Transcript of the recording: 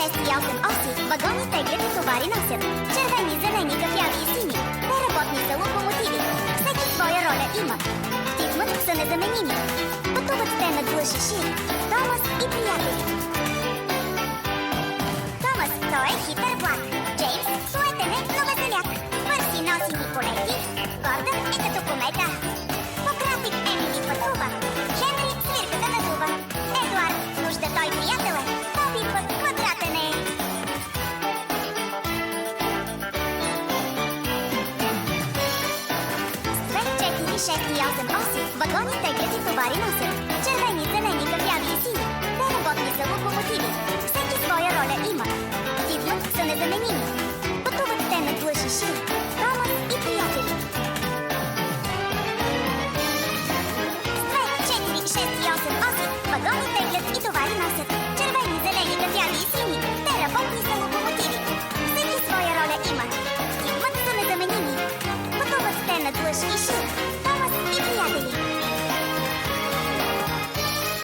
6 и 8 оси, вагони теглят и товари носят. Червени, зелени, кафяви и сини. Те работни са локомотиви. Всеки своя роля има. В ритмът са незаменими. Пътуват те на длъж и шир. Томас и приятели. Томас, той е хитър влак. Джеймс, суетен е, но веселяк. Бързи носи ни полети. Гордън е като комета. По график Емили пътува. Хенри свирката надува. Едуард, нужда той приятел е. Тоби път квадратен е. С 2, 4, 6 и 8 оси, вагони теглят и товари носят. Червени, зелени, кафяви и сини. Те работни са локомотиви. Всеки своя роля има. В ритмът са незаменими. Пътуват те на длъж и шир. Томас и приятели. С 2, 4, 6 и 8 оси, вагони теглят и товари носят. Червени, зелени, кафяви и сини. Те работни са локомотиви. Всеки своя роля има. В ритмът са незаменими. Пътуват те на длъж и шир.